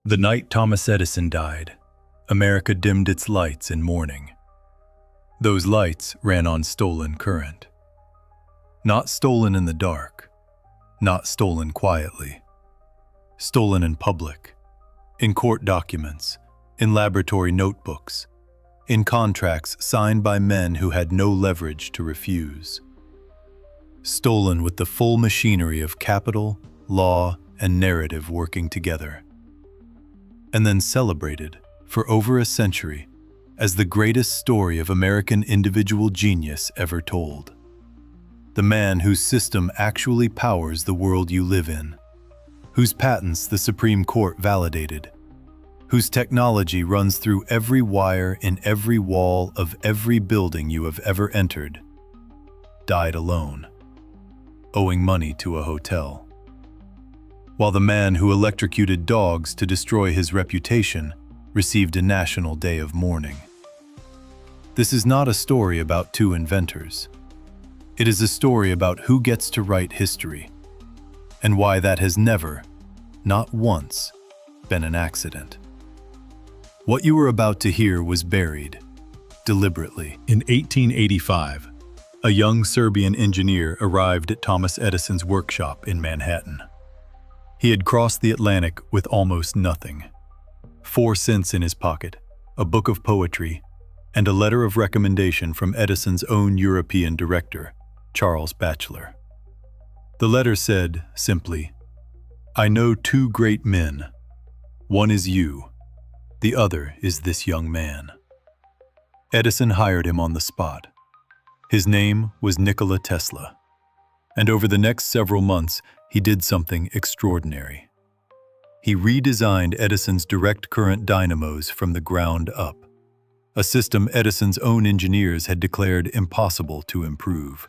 The night Thomas Edison died, America dimmed its lights in mourning. Those lights ran on stolen current. Not stolen in the dark, not stolen quietly. Stolen in public, in court documents, in laboratory notebooks, in contracts signed by men who had no leverage to refuse. Stolen with the full machinery of capital, law, and narrative working together. And then celebrated, for over a century, as the greatest story of American individual genius ever told. The man whose system actually powers the world you live in, whose patents the Supreme Court validated, whose technology runs through every wire in every wall of every building you have ever entered, died alone, owing money to a hotel. While the man who electrocuted dogs to destroy his reputation received a national day of mourning. This is not a story about two inventors. It is a story about who gets to write history, and why that has never, not once, been an accident. What you were about to hear was buried, deliberately. In 1885, a young Serbian engineer arrived at Thomas Edison's workshop in Manhattan. He had crossed the Atlantic with almost nothing. 4 cents in his pocket, a book of poetry, and a letter of recommendation from Edison's own European director, Charles Batchelor. The letter said, simply, "I know 2 great men. One is you. The other is this young man." Edison hired him on the spot. His name was Nikola Tesla. And over the next several months, he did something extraordinary. He redesigned Edison's direct current dynamos from the ground up, a system Edison's own engineers had declared impossible to improve.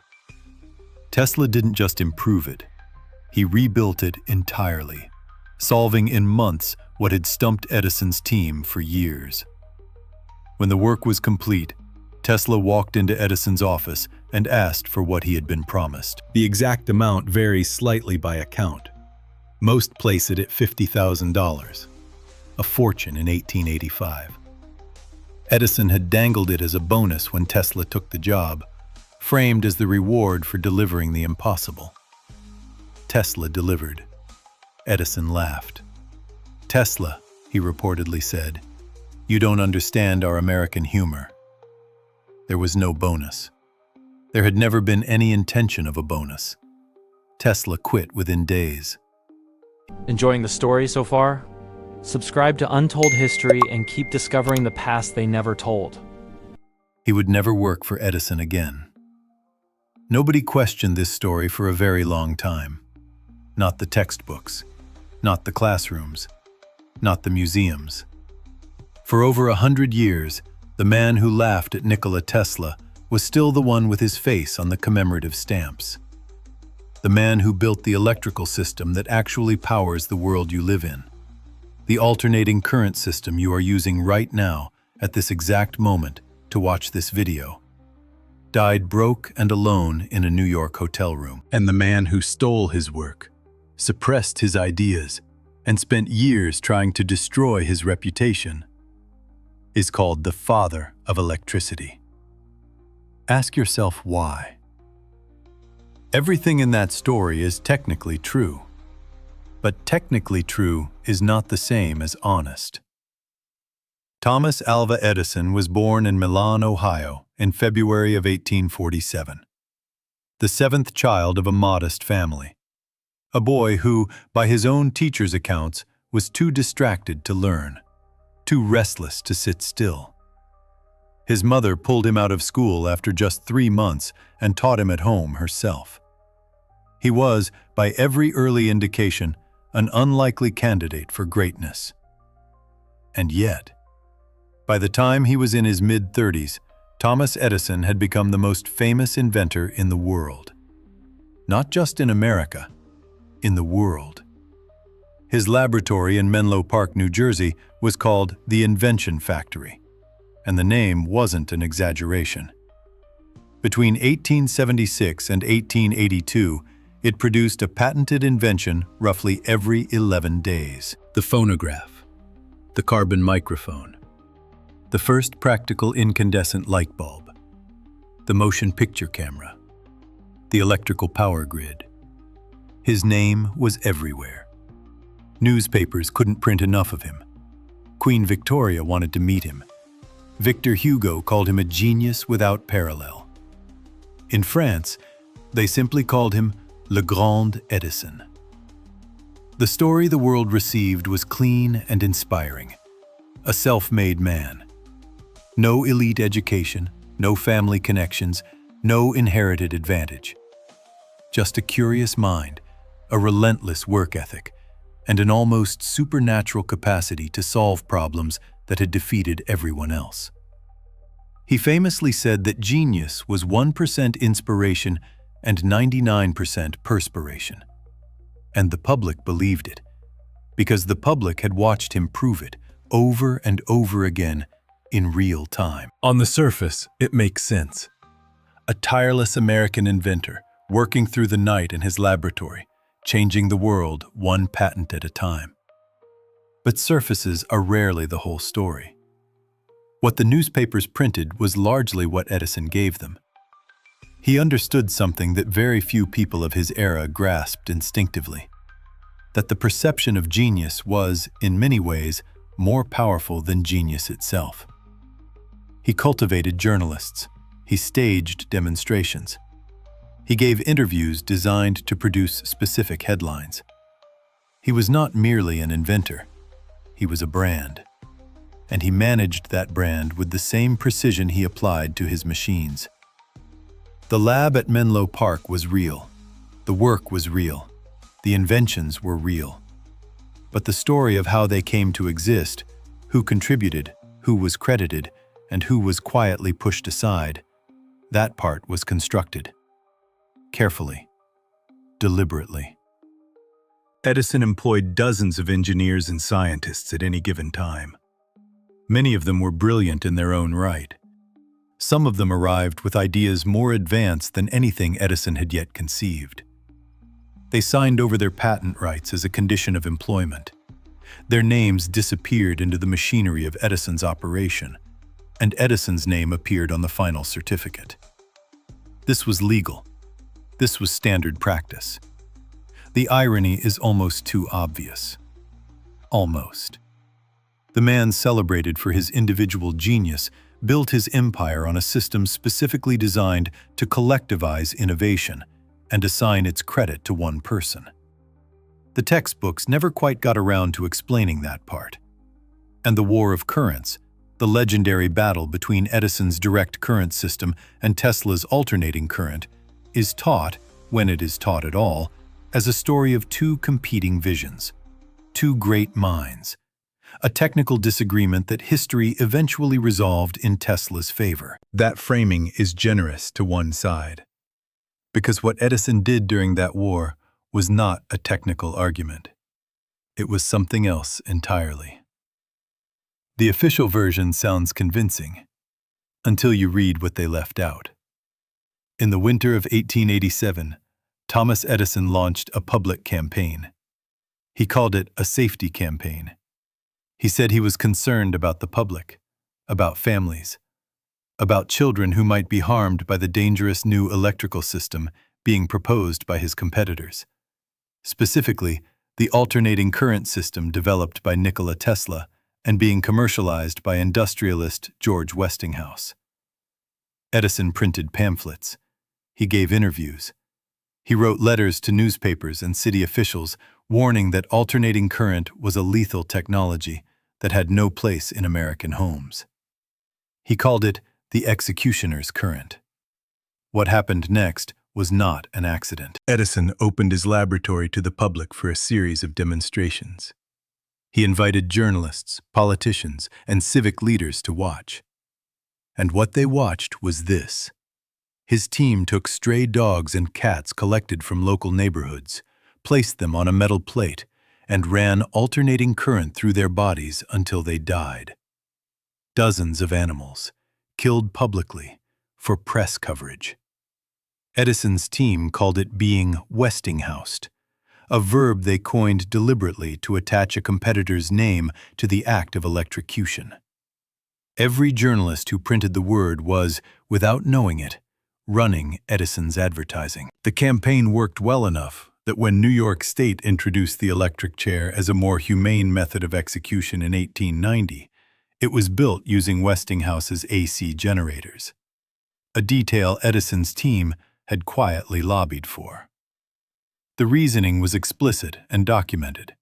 Tesla didn't just improve it, he rebuilt it entirely, solving in months what had stumped Edison's team for years. When the work was complete, Tesla walked into Edison's office and asked for what he had been promised. The exact amount varies slightly by account. Most place it at $50,000, a fortune in 1885. Edison had dangled it as a bonus when Tesla took the job, framed as the reward for delivering the impossible. Tesla delivered. Edison laughed. "Tesla," he reportedly said, "you don't understand our American humor." There was no bonus. There had never been any intention of a bonus. Tesla quit within days. Enjoying the story so far? Subscribe to Untold History and keep discovering the past they never told. He would never work for Edison again. Nobody questioned this story for a very long time. Not the textbooks, not the classrooms, not the museums. For over 100 years, the man who laughed at Nikola Tesla was still the one with his face on the commemorative stamps. The man who built the electrical system that actually powers the world you live in. The alternating current system you are using right now at this exact moment to watch this video. Died broke and alone in a New York hotel room. And the man who stole his work, suppressed his ideas, and spent years trying to destroy his reputation, is called the father of electricity. Ask yourself why. Everything in that story is technically true, but technically true is not the same as honest. Thomas Alva Edison was born in Milan, Ohio, in February of 1847. The 7th child of a modest family. A boy who, by his own teacher's accounts, was too distracted to learn, too restless to sit still. His mother pulled him out of school after just 3 months and taught him at home herself. He was, by every early indication, an unlikely candidate for greatness. And yet, by the time he was in his mid-30s, Thomas Edison had become the most famous inventor in the world. Not just in America, in the world. His laboratory in Menlo Park, New Jersey, was called the Invention Factory, and the name wasn't an exaggeration. Between 1876 and 1882, it produced a patented invention roughly every 11 days. The phonograph. the carbon microphone, the first practical incandescent light bulb, the motion picture camera, the electrical power grid. His name was everywhere. Newspapers couldn't print enough of him. Queen Victoria wanted to meet him. Victor Hugo called him a genius without parallel. In France, they simply called him Le Grand Edison. The story the world received was clean and inspiring. A self-made man. No elite education, no family connections, no inherited advantage. Just a curious mind, a relentless work ethic, and an almost supernatural capacity to solve problems that had defeated everyone else. He famously said that genius was 1% inspiration and 99% perspiration. And the public believed it, because the public had watched him prove it over and over again in real time. On the surface, it makes sense. A tireless American inventor working through the night in his laboratory, changing the world one patent at a time. But surfaces are rarely the whole story. What the newspapers printed was largely what Edison gave them. He understood something that very few people of his era grasped instinctively, that the perception of genius was, in many ways, more powerful than genius itself. He cultivated journalists. He staged demonstrations. He gave interviews designed to produce specific headlines. He was not merely an inventor. He was a brand. And he managed that brand with the same precision he applied to his machines. The lab at Menlo Park was real. The work was real. The inventions were real. But the story of how they came to exist, who contributed, who was credited, and who was quietly pushed aside, that part was constructed. Carefully. Deliberately. Edison employed dozens of engineers and scientists at any given time. Many of them were brilliant in their own right. Some of them arrived with ideas more advanced than anything Edison had yet conceived. They signed over their patent rights as a condition of employment. Their names disappeared into the machinery of Edison's operation, and Edison's name appeared on the final certificate. This was legal. This was standard practice. The irony is almost too obvious. Almost. The man celebrated for his individual genius built his empire on a system specifically designed to collectivize innovation and assign its credit to one person. The textbooks never quite got around to explaining that part. And the war of currents, the legendary battle between Edison's direct current system and Tesla's alternating current, is taught, when it is taught at all, as a story of two competing visions, two great minds, a technical disagreement that history eventually resolved in Tesla's favor. That framing is generous to one side, because what Edison did during that war was not a technical argument. It was something else entirely. The official version sounds convincing, until you read what they left out. In the winter of 1887, Thomas Edison launched a public campaign. He called it a safety campaign. He said he was concerned about the public, about families, about children who might be harmed by the dangerous new electrical system being proposed by his competitors. Specifically, the alternating current system developed by Nikola Tesla and being commercialized by industrialist George Westinghouse. Edison printed pamphlets. He gave interviews. He wrote letters to newspapers and city officials warning that alternating current was a lethal technology that had no place in American homes. He called it the executioner's current. What happened next was not an accident. Edison opened his laboratory to the public for a series of demonstrations. He invited journalists, politicians, and civic leaders to watch. And what they watched was this. His team took stray dogs and cats collected from local neighborhoods, placed them on a metal plate, and ran alternating current through their bodies until they died. Dozens of animals, killed publicly, for press coverage. Edison's team called it being Westinghoused, a verb they coined deliberately to attach a competitor's name to the act of electrocution. Every journalist who printed the word was, without knowing it, running Edison's advertising. The campaign worked well enough that when New York State introduced the electric chair as a more humane method of execution in 1890, it was built using Westinghouse's AC generators, a detail Edison's team had quietly lobbied for. The reasoning was explicit and documented.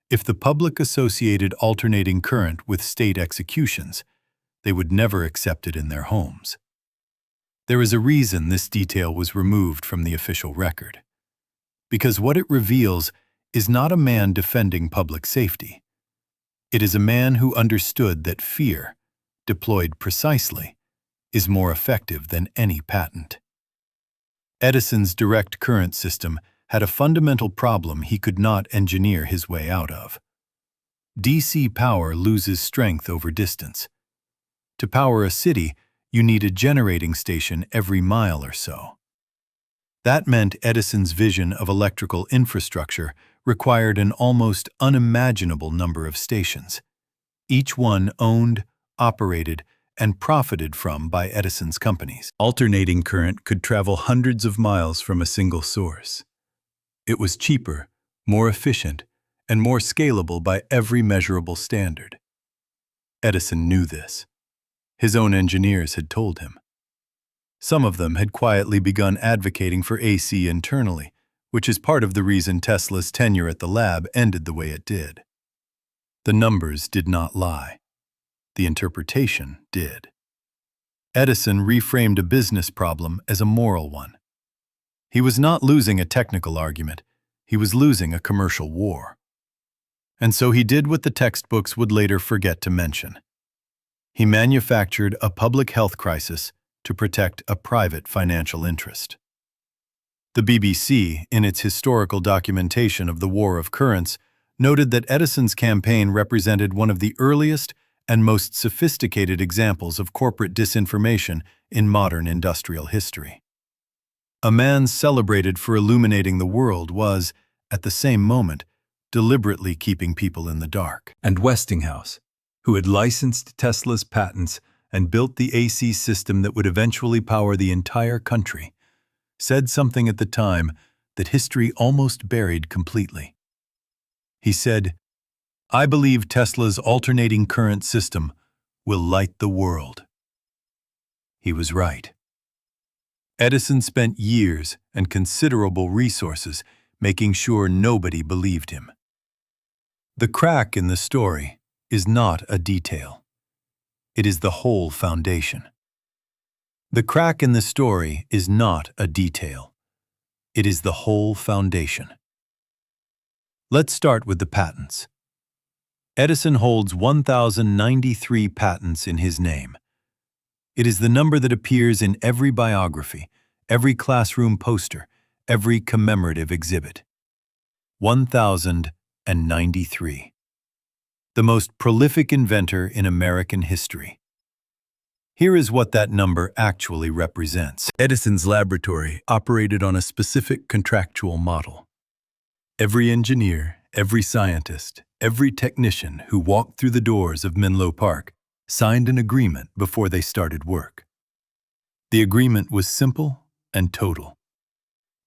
If the public associated alternating current with state executions, they would never accept it in their homes. There is a reason this detail was removed from the official record. Because what it reveals is not a man defending public safety. It is a man who understood that fear, deployed precisely, is more effective than any patent. Edison's direct current system had a fundamental problem he could not engineer his way out of. DC power loses strength over distance. To power a city, you need a generating station every mile or so. That meant Edison's vision of electrical infrastructure required an almost unimaginable number of stations, each one owned, operated, and profited from by Edison's companies. Alternating current could travel hundreds of miles from a single source. It was cheaper, more efficient, and more scalable by every measurable standard. Edison knew this. His own engineers had told him. Some of them had quietly begun advocating for AC internally, which is part of the reason Tesla's tenure at the lab ended the way it did. The numbers did not lie. The interpretation did. Edison reframed a business problem as a moral one. He was not losing a technical argument, he was losing a commercial war. And so he did what the textbooks would later forget to mention. He manufactured a public health crisis to protect a private financial interest. The BBC, in its historical documentation of the War of Currents, noted that Edison's campaign represented one of the earliest and most sophisticated examples of corporate disinformation in modern industrial history. A man celebrated for illuminating the world was, at the same moment, deliberately keeping people in the dark. And Westinghouse, who had licensed Tesla's patents and built the AC system that would eventually power the entire country, said something at the time that history almost buried completely. He said, "I believe Tesla's alternating current system will light the world." He was right. Edison spent years and considerable resources making sure nobody believed him. The crack in the story is not a detail. It is the whole foundation. The crack in the story is not a detail. It is the whole foundation. Let's start with the patents. Edison holds 1,093 patents in his name. It is the number that appears in every biography, every classroom poster, every commemorative exhibit. 1,093. The most prolific inventor in American history. Here is what that number actually represents. Edison's laboratory operated on a specific contractual model. Every engineer, every scientist, every technician who walked through the doors of Menlo Park signed an agreement before they started work. The agreement was simple and total.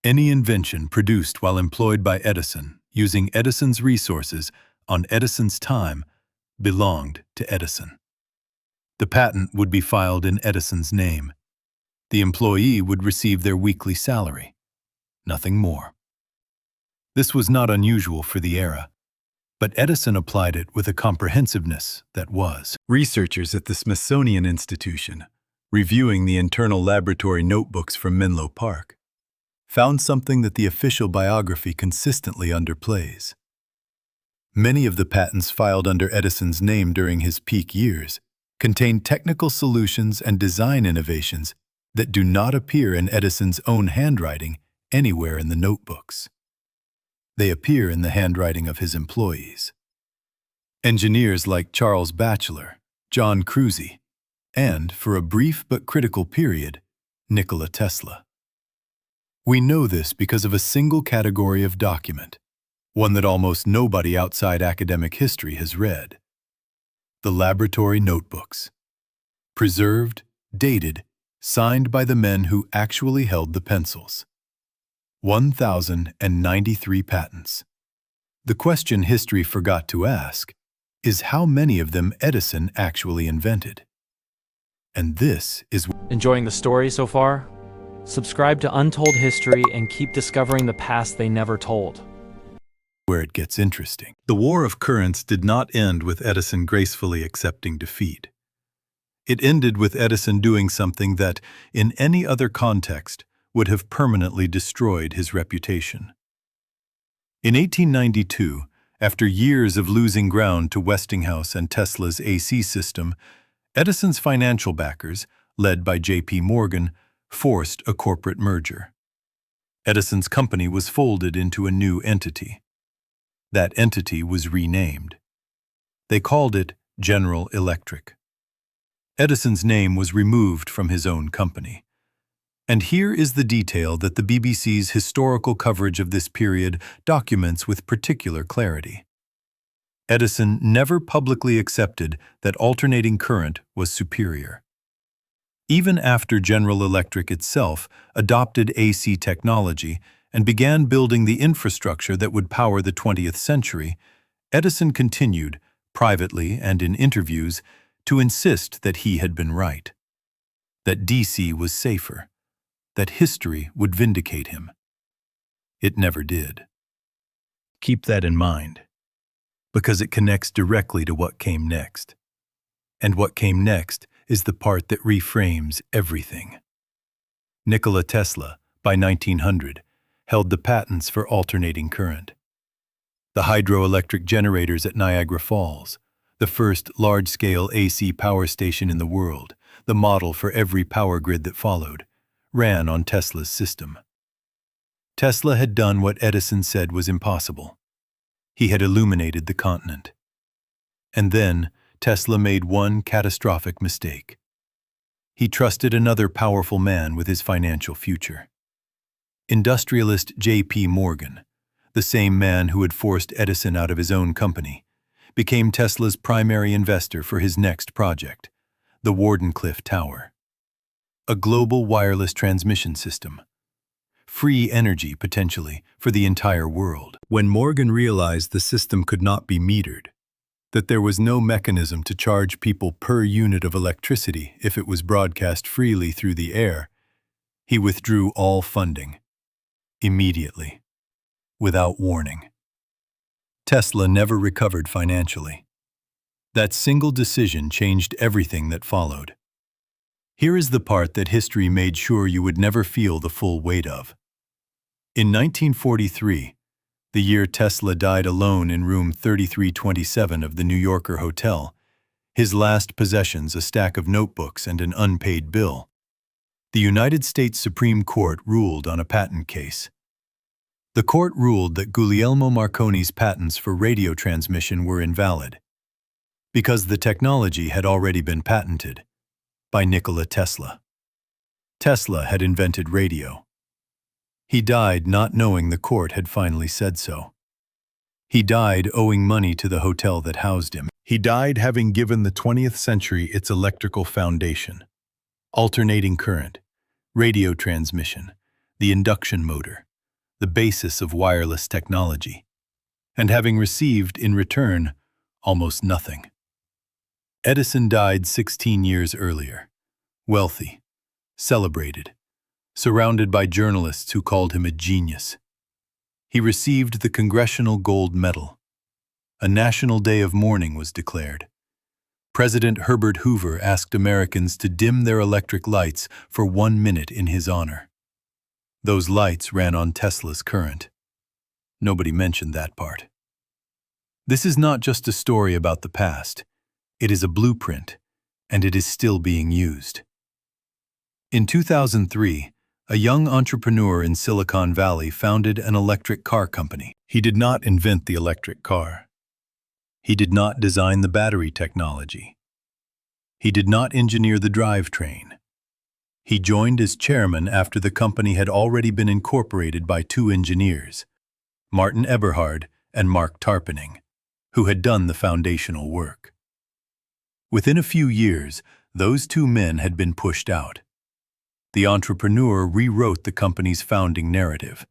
Any invention produced while employed by Edison, using Edison's resources on Edison's time, belonged to Edison. The patent would be filed in Edison's name. The employee would receive their weekly salary. Nothing more. This was not unusual for the era, but Edison applied it with a comprehensiveness that was. Researchers at the Smithsonian Institution, reviewing the internal laboratory notebooks from Menlo Park, found something that the official biography consistently underplays. Many of the patents filed under Edison's name during his peak years contained technical solutions and design innovations that do not appear in Edison's own handwriting anywhere in the notebooks. They appear in the handwriting of his employees. Engineers like Charles Batchelor, John Cruzy, and, for a brief but critical period, Nikola Tesla. We know this because of a single category of document, one that almost nobody outside academic history has read. The laboratory notebooks. Preserved, dated, signed by the men who actually held the pencils. 1,093 patents. The question history forgot to ask is how many of them Edison actually invented. And this is Enjoying the story so far? Subscribe to Untold History and keep discovering the past they never told. where it gets interesting. The War of Currents did not end with Edison gracefully accepting defeat. It ended with Edison doing something that, in any other context, would have permanently destroyed his reputation. In 1892, after years of losing ground to Westinghouse and Tesla's AC system, Edison's financial backers, led by J.P. Morgan, forced a corporate merger. Edison's company was folded into a new entity. That entity was renamed. They called it General Electric. Edison's name was removed from his own company. And here is the detail that the BBC's historical coverage of this period documents with particular clarity. Edison never publicly accepted that alternating current was superior. Even after General Electric itself adopted AC technology and began building the infrastructure that would power the 20th century, Edison continued, privately and in interviews, to insist that he had been right, that DC was safer, that history would vindicate him. It never did. Keep that in mind, because it connects directly to what came next. And what came next is the part that reframes everything. Nikola Tesla, by 1900, held the patents for alternating current. The hydroelectric generators at Niagara Falls, the first large-scale AC power station in the world, the model for every power grid that followed, ran on Tesla's system. Tesla had done what Edison said was impossible. He had illuminated the continent. And then Tesla made one catastrophic mistake. He trusted another powerful man with his financial future. Industrialist J.P. Morgan, the same man who had forced Edison out of his own company, became Tesla's primary investor for his next project, the Wardenclyffe Tower. A global wireless transmission system. Free energy, potentially, for the entire world. When Morgan realized the system could not be metered, that there was no mechanism to charge people per unit of electricity if it was broadcast freely through the air, he withdrew all funding. Immediately. Without warning. Tesla never recovered financially. That single decision changed everything that followed. Here is the part that history made sure you would never feel the full weight of. In 1943, the year Tesla died alone in room 3327 of the New Yorker Hotel, his last possessions a stack of notebooks and an unpaid bill, the United States Supreme Court ruled on a patent case. The court ruled that Guglielmo Marconi's patents for radio transmission were invalid, because the technology had already been patented by Nikola Tesla. Tesla had invented radio. He died not knowing the court had finally said so. He died owing money to the hotel that housed him. He died having given the 20th century its electrical foundation. Alternating current, radio transmission, the induction motor, the basis of wireless technology, and having received, in return, almost nothing. Edison died 16 years earlier, wealthy, celebrated, surrounded by journalists who called him a genius. He received the Congressional Gold Medal. A national day of mourning was declared. President Herbert Hoover asked Americans to dim their electric lights for 1 minute in his honor. Those lights ran on Tesla's current. Nobody mentioned that part. This is not just a story about the past. It is a blueprint, and it is still being used. In 2003, a young entrepreneur in Silicon Valley founded an electric car company. He did not invent the electric car. He did not design the battery technology. He did not engineer the drivetrain. He joined as chairman after the company had already been incorporated by 2 engineers, Martin Eberhard and Mark Tarpenning, who had done the foundational work. Within a few years, those two men had been pushed out. The entrepreneur rewrote the company's founding narrative.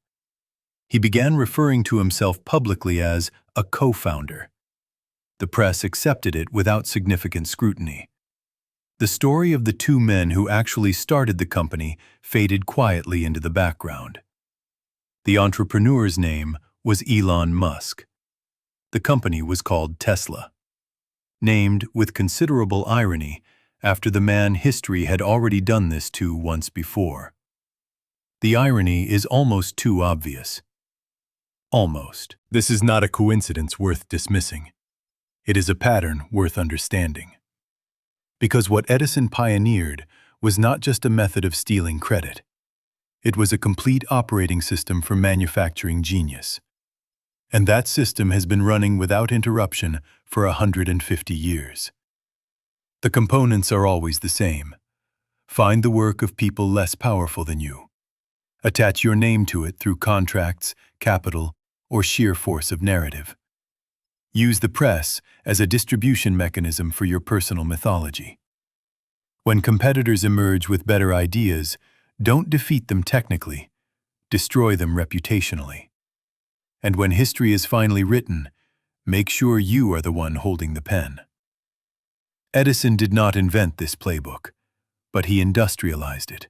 He began referring to himself publicly as a co-founder. The press accepted it without significant scrutiny. The story of the two men who actually started the company faded quietly into the background. The entrepreneur's name was Elon Musk. The company was called Tesla, named with considerable irony after the man history had already done this to once before. The irony is almost too obvious. Almost. This is not a coincidence worth dismissing. It is a pattern worth understanding. Because what Edison pioneered was not just a method of stealing credit. It was a complete operating system for manufacturing genius. And that system has been running without interruption for 150 years. The components are always the same. Find the work of people less powerful than you. Attach your name to it through contracts, capital, or sheer force of narrative. Use the press as a distribution mechanism for your personal mythology. When competitors emerge with better ideas, don't defeat them technically, destroy them reputationally. And when history is finally written, make sure you are the one holding the pen. Edison did not invent this playbook, but he industrialized it.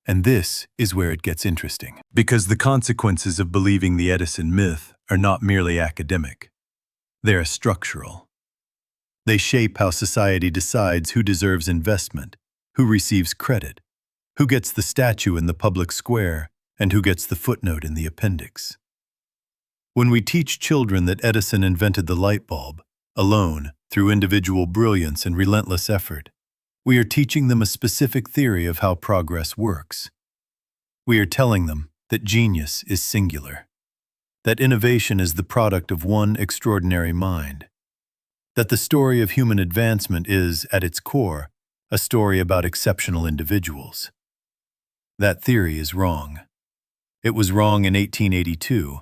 And this is where it gets interesting. Because the consequences of believing the Edison myth are not merely academic. They are structural. They shape how society decides who deserves investment, who receives credit, who gets the statue in the public square, and who gets the footnote in the appendix. When we teach children that Edison invented the light bulb, alone, through individual brilliance and relentless effort, we are teaching them a specific theory of how progress works. We are telling them that genius is singular, that innovation is the product of one extraordinary mind, that the story of human advancement is, at its core, a story about exceptional individuals. That theory is wrong. It was wrong in 1882.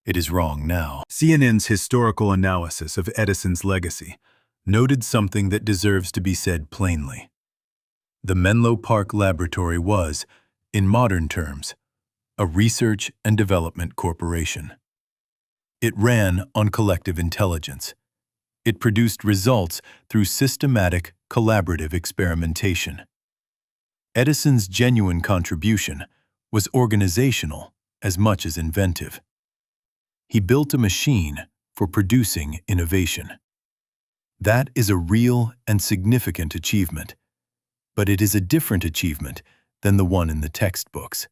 It is wrong now. CNN's historical analysis of Edison's legacy noted something that deserves to be said plainly. The Menlo Park Laboratory was, in modern terms, a research and development corporation. It ran on collective intelligence. It produced results through systematic, collaborative experimentation. Edison's genuine contribution was organizational as much as inventive. He built a machine for producing innovation. That is a real and significant achievement, but it is a different achievement than the one in the textbooks.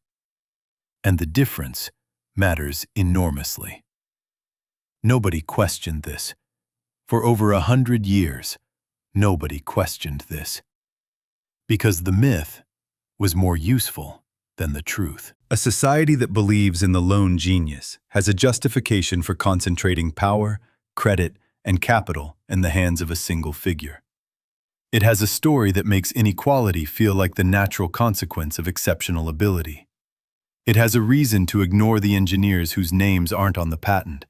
And the difference matters enormously. Nobody questioned this. For over 100 years, nobody questioned this. Because the myth was more useful than the truth. A society that believes in the lone genius has a justification for concentrating power, credit, and capital in the hands of a single figure. It has a story that makes inequality feel like the natural consequence of exceptional ability. It has a reason to ignore the engineers whose names aren't on the patent,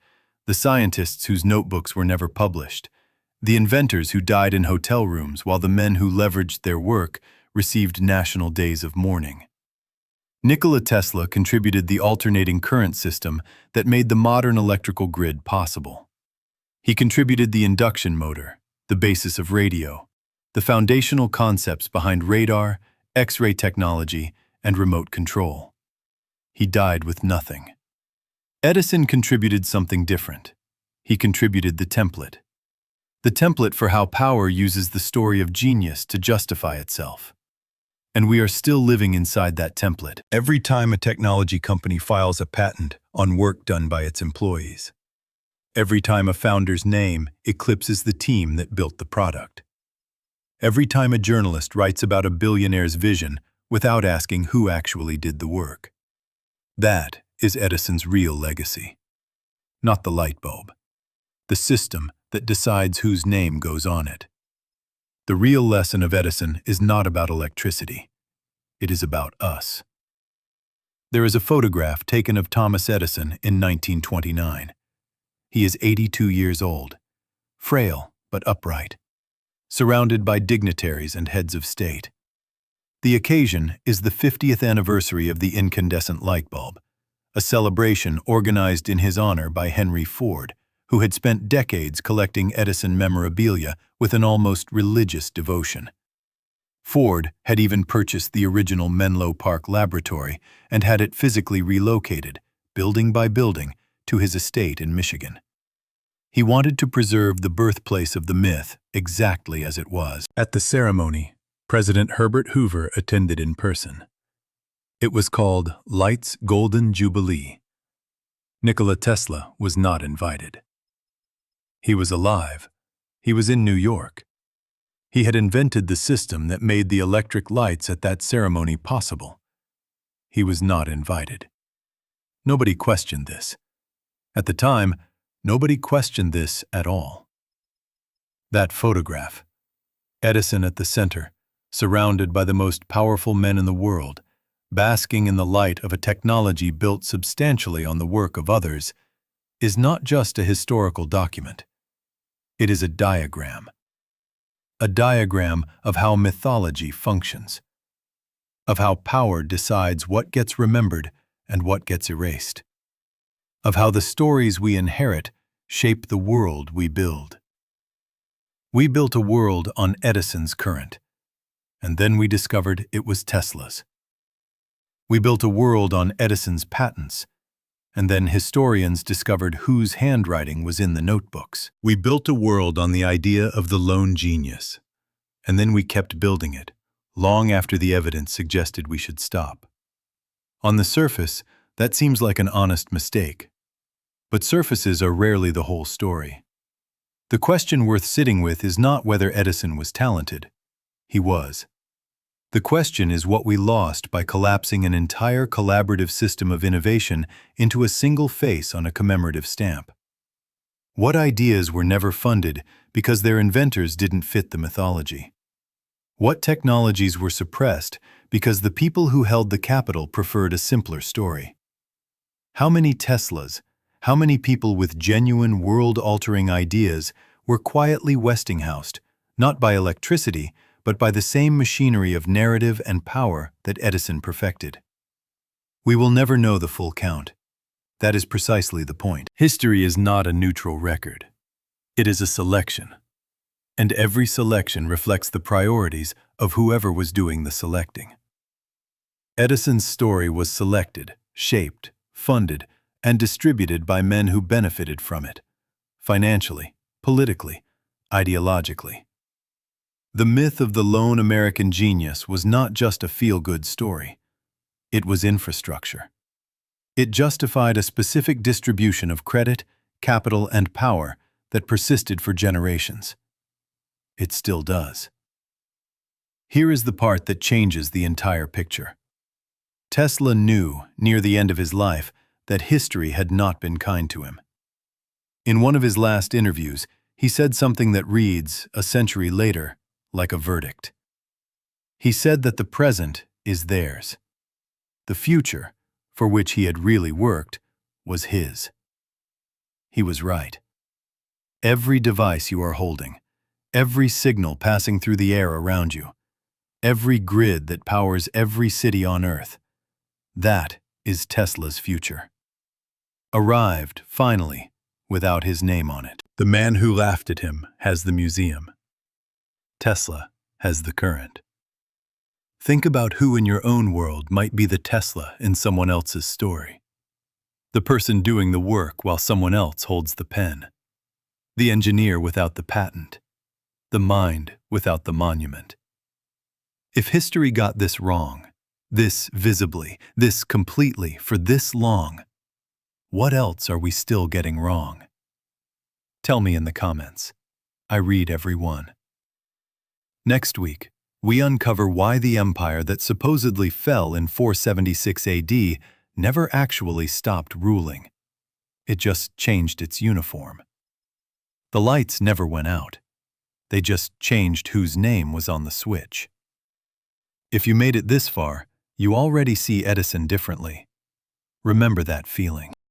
the scientists whose notebooks were never published, the inventors who died in hotel rooms while the men who leveraged their work received national days of mourning. Nikola Tesla contributed the alternating current system that made the modern electrical grid possible. He contributed the induction motor, the basis of radio, the foundational concepts behind radar, X-ray technology, and remote control. He died with nothing. Edison contributed something different. He contributed the template. The template for how power uses the story of genius to justify itself. And we are still living inside that template. Every time a technology company files a patent on work done by its employees. Every time a founder's name eclipses the team that built the product. Every time a journalist writes about a billionaire's vision without asking who actually did the work. That is Edison's real legacy. Not the light bulb. The system that decides whose name goes on it. The real lesson of Edison is not about electricity. It is about us. There is a photograph taken of Thomas Edison in 1929. He is 82 years old, frail but upright, surrounded by dignitaries and heads of state. The occasion is the 50th anniversary of the incandescent light bulb, a celebration organized in his honor by Henry Ford, who had spent decades collecting Edison memorabilia with an almost religious devotion. Ford had even purchased the original Menlo Park laboratory and had it physically relocated, building by building, to his estate in Michigan. He wanted to preserve the birthplace of the myth exactly as it was. At the ceremony, President Herbert Hoover attended in person. It was called Light's Golden Jubilee. Nikola Tesla was not invited. He was alive. He was in New York. He had invented the system that made the electric lights at that ceremony possible. He was not invited. Nobody questioned this. At the time, nobody questioned this at all. That photograph, Edison at the center, surrounded by the most powerful men in the world, basking in the light of a technology built substantially on the work of others, is not just a historical document. It is a diagram of how mythology functions, of how power decides what gets remembered and what gets erased, of how the stories we inherit shape the world we build. We built a world on Edison's current, and then we discovered it was Tesla's. We built a world on Edison's patents, and then historians discovered whose handwriting was in the notebooks. We built a world on the idea of the lone genius, and then we kept building it, long after the evidence suggested we should stop. On the surface, that seems like an honest mistake, but surfaces are rarely the whole story. The question worth sitting with is not whether Edison was talented. He was. The question is what we lost by collapsing an entire collaborative system of innovation into a single face on a commemorative stamp. What ideas were never funded because their inventors didn't fit the mythology? What technologies were suppressed because the people who held the capital preferred a simpler story? How many Teslas, how many people with genuine world-altering ideas were quietly Westinghoused, not by electricity, but by the same machinery of narrative and power that Edison perfected? We will never know the full count. That is precisely the point. History is not a neutral record. It is a selection. And every selection reflects the priorities of whoever was doing the selecting. Edison's story was selected, shaped, funded, and distributed by men who benefited from it, financially, politically, ideologically. The myth of the lone American genius was not just a feel-good story. It was infrastructure. It justified a specific distribution of credit, capital, and power that persisted for generations. It still does. Here is the part that changes the entire picture. Tesla knew, near the end of his life, that history had not been kind to him. In one of his last interviews, he said something that reads, a century later, like a verdict. He said that the present is theirs. The future, for which he had really worked, was his. He was right. Every device you are holding, every signal passing through the air around you, every grid that powers every city on Earth, that is Tesla's future. Arrived, finally, without his name on it. The man who laughed at him has the museum. Tesla has the current. Think about who in your own world might be the Tesla in someone else's story. The person doing the work while someone else holds the pen. The engineer without the patent. The mind without the monument. If history got this wrong, this visibly, this completely, for this long, what else are we still getting wrong? Tell me in the comments. I read every one. Next week, we uncover why the empire that supposedly fell in 476 AD never actually stopped ruling. It just changed its uniform. The lights never went out. They just changed whose name was on the switch. If you made it this far, you already see Edison differently. Remember that feeling.